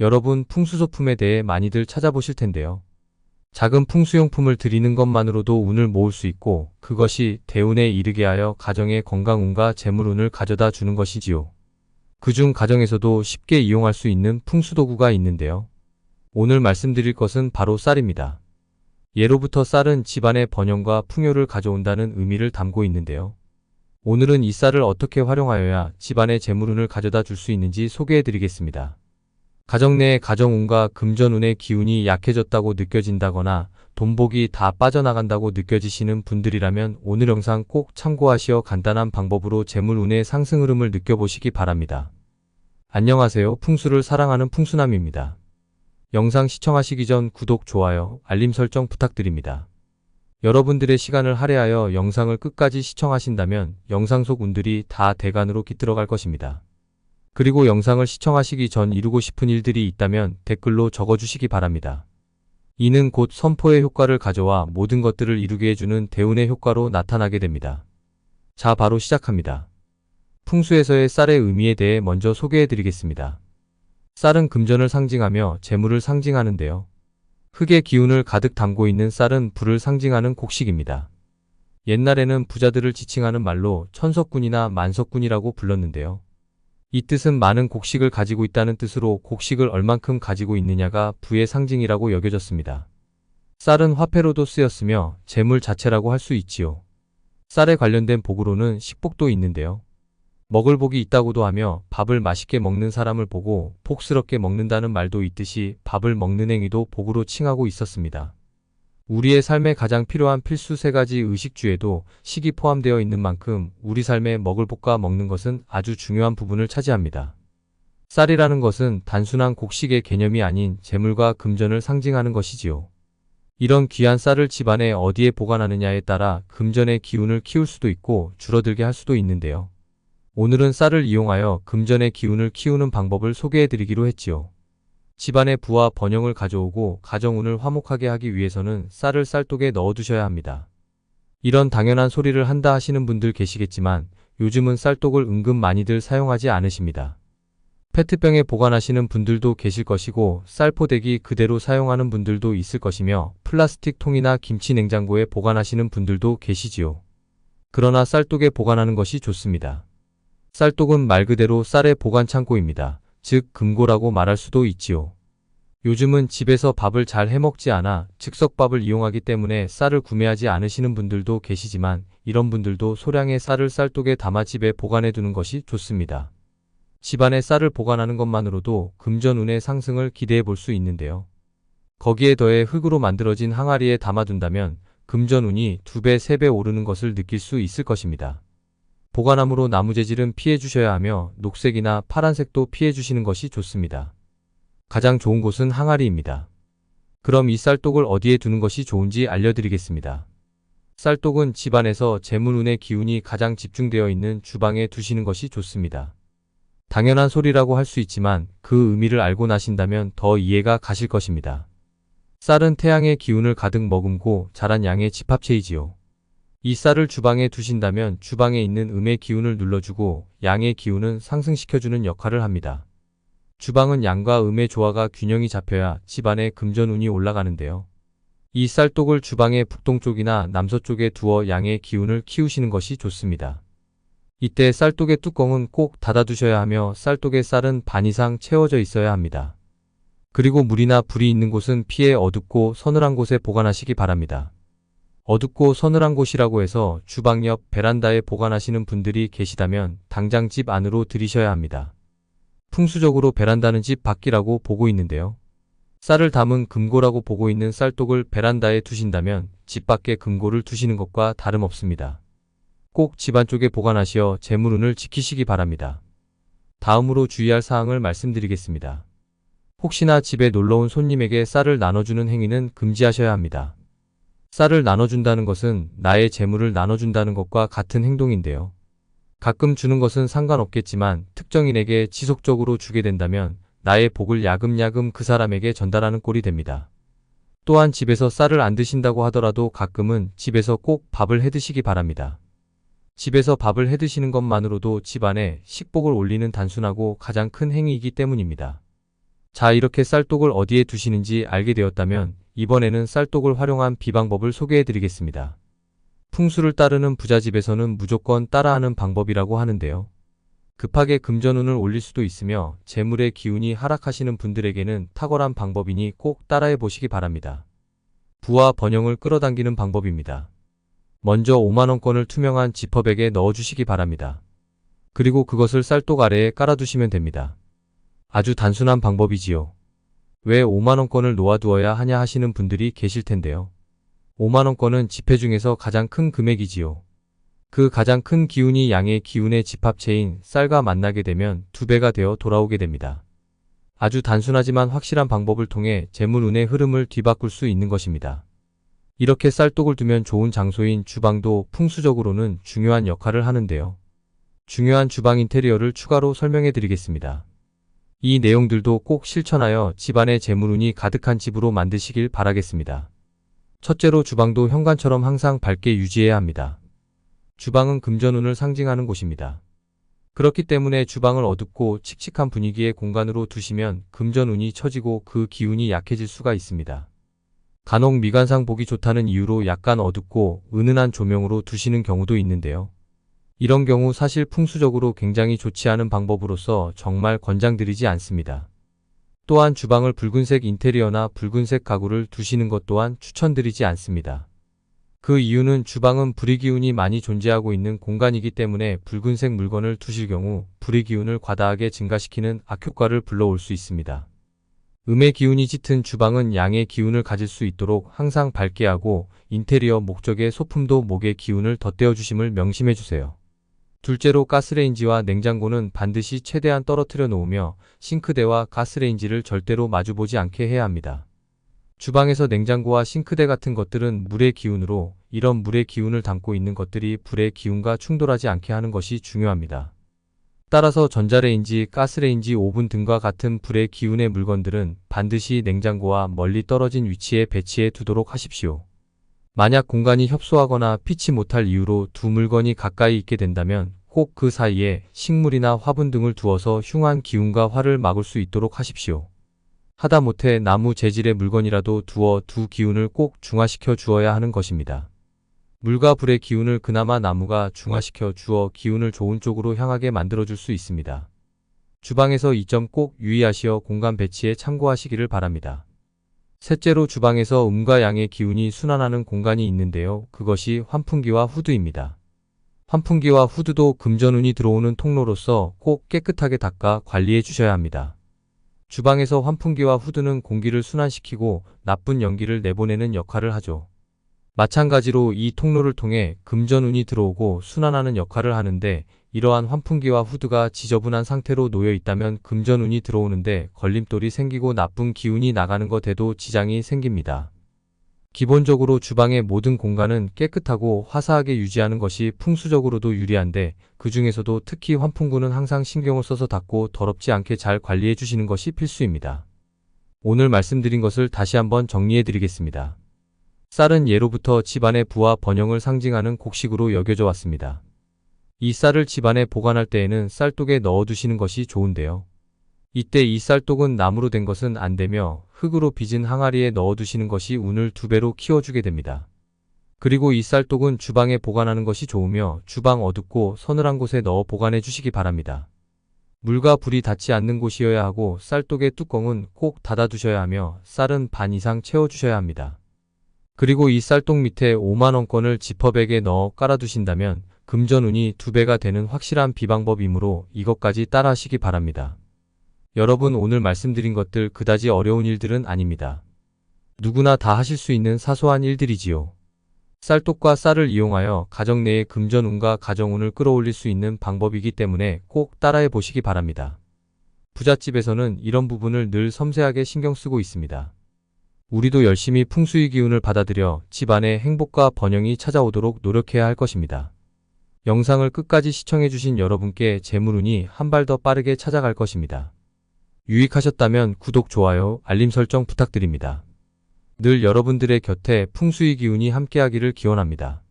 여러분 풍수소품에 대해 많이들 찾아보실 텐데요. 작은 풍수용품을 드리는 것만으로도 운을 모을 수 있고 그것이 대운에 이르게 하여 가정의 건강운과 재물운을 가져다 주는 것이지요. 그중 가정에서도 쉽게 이용할 수 있는 풍수도구가 있는데요. 오늘 말씀드릴 것은 바로 쌀입니다. 예로부터 쌀은 집안의 번영과 풍요를 가져온다는 의미를 담고 있는데요. 오늘은 이 쌀을 어떻게 활용하여야 집안의 재물운을 가져다 줄 수 있는지 소개해 드리겠습니다. 가정 내의 가정운과 금전운의 기운이 약해졌다고 느껴진다거나 돈복이 다 빠져나간다고 느껴지시는 분들이라면 오늘 영상 꼭 참고하시어 간단한 방법으로 재물운의 상승 흐름을 느껴보시기 바랍니다. 안녕하세요. 풍수를 사랑하는 풍수남입니다. 영상 시청하시기 전 구독, 좋아요, 알림 설정 부탁드립니다. 여러분들의 시간을 할애하여 영상을 끝까지 시청하신다면 영상 속 운들이 다 대간으로 깃들어갈 것입니다. 그리고 영상을 시청하시기 전 이루고 싶은 일들이 있다면 댓글로 적어주시기 바랍니다. 이는 곧 선포의 효과를 가져와 모든 것들을 이루게 해주는 대운의 효과로 나타나게 됩니다. 자, 바로 시작합니다. 풍수에서의 쌀의 의미에 대해 먼저 소개해드리겠습니다. 쌀은 금전을 상징하며 재물을 상징하는데요. 흙의 기운을 가득 담고 있는 쌀은 불을 상징하는 곡식입니다. 옛날에는 부자들을 지칭하는 말로 천석군이나 만석군이라고 불렀는데요. 이 뜻은 많은 곡식을 가지고 있다는 뜻으로 곡식을 얼만큼 가지고 있느냐가 부의 상징이라고 여겨졌습니다. 쌀은 화폐로도 쓰였으며 재물 자체라고 할 수 있지요. 쌀에 관련된 복으로는 식복도 있는데요. 먹을 복이 있다고도 하며 밥을 맛있게 먹는 사람을 보고 복스럽게 먹는다는 말도 있듯이 밥을 먹는 행위도 복으로 칭하고 있었습니다. 우리의 삶에 가장 필요한 필수 3가지 의식주에도 식이 포함되어 있는 만큼 우리 삶에 먹을 복과 먹는 것은 아주 중요한 부분을 차지합니다. 쌀이라는 것은 단순한 곡식의 개념이 아닌 재물과 금전을 상징하는 것이지요. 이런 귀한 쌀을 집안에 어디에 보관하느냐에 따라 금전의 기운을 키울 수도 있고 줄어들게 할 수도 있는데요. 오늘은 쌀을 이용하여 금전의 기운을 키우는 방법을 소개해드리기로 했지요. 집안의 부와 번영을 가져오고 가정운을 화목하게 하기 위해서는 쌀을 쌀독에 넣어두셔야 합니다. 이런 당연한 소리를 한다 하시는 분들 계시겠지만 요즘은 쌀독을 은근 많이들 사용하지 않으십니다. 페트병에 보관하시는 분들도 계실 것이고 쌀포대기 그대로 사용하는 분들도 있을 것이며 플라스틱 통이나 김치 냉장고에 보관하시는 분들도 계시지요. 그러나 쌀독에 보관하는 것이 좋습니다. 쌀독은 말 그대로 쌀의 보관 창고입니다. 즉 금고라고 말할 수도 있지요. 요즘은 집에서 밥을 잘 해먹지 않아 즉석밥을 이용하기 때문에 쌀을 구매하지 않으시는 분들도 계시지만 이런 분들도 소량의 쌀을 쌀독에 담아 집에 보관해 두는 것이 좋습니다. 집안에 쌀을 보관하는 것만으로도 금전운의 상승을 기대해 볼 수 있는데요. 거기에 더해 흙으로 만들어진 항아리에 담아둔다면 금전운이 2배, 3배 오르는 것을 느낄 수 있을 것입니다. 보관함으로 나무 재질은 피해 주셔야 하며 녹색이나 파란색도 피해 주시는 것이 좋습니다. 가장 좋은 곳은 항아리입니다. 그럼 이 쌀독을 어디에 두는 것이 좋은지 알려드리겠습니다. 쌀독은 집안에서 재물운의 기운이 가장 집중되어 있는 주방에 두시는 것이 좋습니다. 당연한 소리라고 할 수 있지만 그 의미를 알고 나신다면 더 이해가 가실 것입니다. 쌀은 태양의 기운을 가득 머금고 자란 양의 집합체이지요. 이 쌀을 주방에 두신다면 주방에 있는 음의 기운을 눌러주고 양의 기운은 상승시켜주는 역할을 합니다. 주방은 양과 음의 조화가 균형이 잡혀야 집안의 금전운이 올라가는데요. 이 쌀독을 주방의 북동쪽이나 남서쪽에 두어 양의 기운을 키우시는 것이 좋습니다. 이때 쌀독의 뚜껑은 꼭 닫아두셔야 하며 쌀독의 쌀은 반 이상 채워져 있어야 합니다. 그리고 물이나 불이 있는 곳은 피해 어둡고 서늘한 곳에 보관하시기 바랍니다. 어둡고 서늘한 곳이라고 해서 주방 옆 베란다에 보관하시는 분들이 계시다면 당장 집 안으로 들이셔야 합니다. 풍수적으로 베란다는 집 밖이라고 보고 있는데요. 쌀을 담은 금고라고 보고 있는 쌀독을 베란다에 두신다면 집 밖에 금고를 두시는 것과 다름없습니다. 꼭 집 안쪽에 보관하시어 재물운을 지키시기 바랍니다. 다음으로 주의할 사항을 말씀드리겠습니다. 혹시나 집에 놀러온 손님에게 쌀을 나눠주는 행위는 금지하셔야 합니다. 쌀을 나눠준다는 것은 나의 재물을 나눠준다는 것과 같은 행동인데요. 가끔 주는 것은 상관없겠지만 특정인에게 지속적으로 주게 된다면 나의 복을 야금야금 그 사람에게 전달하는 꼴이 됩니다. 또한 집에서 쌀을 안 드신다고 하더라도 가끔은 집에서 꼭 밥을 해 드시기 바랍니다. 집에서 밥을 해 드시는 것만으로도 집안에 식복을 올리는 단순하고 가장 큰 행위이기 때문입니다. 자, 이렇게 쌀독을 어디에 두시는지 알게 되었다면 이번에는 쌀독을 활용한 비방법을 소개해 드리겠습니다. 풍수를 따르는 부잣집에서는 무조건 따라하는 방법이라고 하는데요. 급하게 금전운을 올릴 수도 있으며 재물의 기운이 하락하시는 분들에게는 탁월한 방법이니 꼭 따라해 보시기 바랍니다. 부와 번영을 끌어당기는 방법입니다. 먼저 5만원권을 투명한 지퍼백에 넣어주시기 바랍니다. 그리고 그것을 쌀독 아래에 깔아두시면 됩니다. 아주 단순한 방법이지요. 왜 5만원권을 놓아두어야 하냐 하시는 분들이 계실 텐데요. 5만원권은 지폐 중에서 가장 큰 금액이지요. 그 가장 큰 기운이 양의 기운의 집합체인 쌀과 만나게 되면 2배가 되어 돌아오게 됩니다. 아주 단순하지만 확실한 방법을 통해 재물운의 흐름을 뒤바꿀 수 있는 것입니다. 이렇게 쌀독을 두면 좋은 장소인 주방도 풍수적으로는 중요한 역할을 하는데요. 중요한 주방 인테리어를 추가로 설명해 드리겠습니다. 이 내용들도 꼭 실천하여 집안의 재물운이 가득한 집으로 만드시길 바라겠습니다. 첫째로 주방도 현관처럼 항상 밝게 유지해야 합니다. 주방은 금전운을 상징하는 곳입니다. 그렇기 때문에 주방을 어둡고 칙칙한 분위기의 공간으로 두시면 금전운이 처지고 그 기운이 약해질 수가 있습니다. 간혹 미관상 보기 좋다는 이유로 약간 어둡고 은은한 조명으로 두시는 경우도 있는데요. 이런 경우 사실 풍수적으로 굉장히 좋지 않은 방법으로서 정말 권장드리지 않습니다. 또한 주방을 붉은색 인테리어나 붉은색 가구를 두시는 것 또한 추천드리지 않습니다. 그 이유는 주방은 불의 기운이 많이 존재하고 있는 공간이기 때문에 붉은색 물건을 두실 경우 불의 기운을 과다하게 증가시키는 악효과를 불러올 수 있습니다. 음의 기운이 짙은 주방은 양의 기운을 가질 수 있도록 항상 밝게 하고 인테리어 목적의 소품도 목의 기운을 덧대어 주심을 명심해 주세요. 둘째로 가스레인지와 냉장고는 반드시 최대한 떨어뜨려 놓으며 싱크대와 가스레인지를 절대로 마주보지 않게 해야 합니다. 주방에서 냉장고와 싱크대 같은 것들은 물의 기운으로 이런 물의 기운을 담고 있는 것들이 불의 기운과 충돌하지 않게 하는 것이 중요합니다. 따라서 전자레인지, 가스레인지, 오븐 등과 같은 불의 기운의 물건들은 반드시 냉장고와 멀리 떨어진 위치에 배치해 두도록 하십시오. 만약 공간이 협소하거나 피치 못할 이유로 두 물건이 가까이 있게 된다면 꼭 그 사이에 식물이나 화분 등을 두어서 흉한 기운과 화를 막을 수 있도록 하십시오. 하다못해 나무 재질의 물건이라도 두어 두 기운을 꼭 중화시켜 주어야 하는 것입니다. 물과 불의 기운을 그나마 나무가 중화시켜 주어 기운을 좋은 쪽으로 향하게 만들어줄 수 있습니다. 주방에서 이 점 꼭 유의하시어 공간 배치에 참고하시기를 바랍니다. 셋째로 주방에서 음과 양의 기운이 순환하는 공간이 있는데요. 그것이 환풍기와 후드입니다. 환풍기와 후드도 금전운이 들어오는 통로로서 꼭 깨끗하게 닦아 관리해 주셔야 합니다. 주방에서 환풍기와 후드는 공기를 순환시키고 나쁜 연기를 내보내는 역할을 하죠. 마찬가지로 이 통로를 통해 금전운이 들어오고 순환하는 역할을 하는데 이러한 환풍기와 후드가 지저분한 상태로 놓여 있다면 금전운이 들어오는데 걸림돌이 생기고 나쁜 기운이 나가는 것에도 지장이 생깁니다. 기본적으로 주방의 모든 공간은 깨끗하고 화사하게 유지하는 것이 풍수적으로도 유리한데 그 중에서도 특히 환풍구는 항상 신경을 써서 닦고 더럽지 않게 잘 관리해 주시는 것이 필수입니다. 오늘 말씀드린 것을 다시 한번 정리해 드리겠습니다. 쌀은 예로부터 집안의 부와 번영을 상징하는 곡식으로 여겨져 왔습니다. 이 쌀을 집안에 보관할 때에는 쌀독에 넣어두시는 것이 좋은데요. 이때 이 쌀독은 나무로 된 것은 안 되며 흙으로 빚은 항아리에 넣어두시는 것이 운을 2배로 키워주게 됩니다. 그리고 이 쌀독은 주방에 보관하는 것이 좋으며 주방 어둡고 서늘한 곳에 넣어 보관해 주시기 바랍니다. 물과 불이 닿지 않는 곳이어야 하고 쌀독의 뚜껑은 꼭 닫아두셔야 하며 쌀은 반 이상 채워주셔야 합니다. 그리고 이 쌀독 밑에 5만원권을 지퍼백에 넣어 깔아두신다면 금전운이 2배가 되는 확실한 비방법이므로 이것까지 따라 하시기 바랍니다. 여러분, 오늘 말씀드린 것들 그다지 어려운 일들은 아닙니다. 누구나 다 하실 수 있는 사소한 일들이지요. 쌀독과 쌀을 이용하여 가정 내의 금전운과 가정운을 끌어올릴 수 있는 방법이기 때문에 꼭 따라해 보시기 바랍니다. 부잣집에서는 이런 부분을 늘 섬세하게 신경 쓰고 있습니다. 우리도 열심히 풍수의 기운을 받아들여 집안에 행복과 번영이 찾아오도록 노력해야 할 것입니다. 영상을 끝까지 시청해주신 여러분께 재물운이 한 발 더 빠르게 찾아갈 것입니다. 유익하셨다면 구독, 좋아요, 알림 설정 부탁드립니다. 늘 여러분들의 곁에 풍수의 기운이 함께하기를 기원합니다.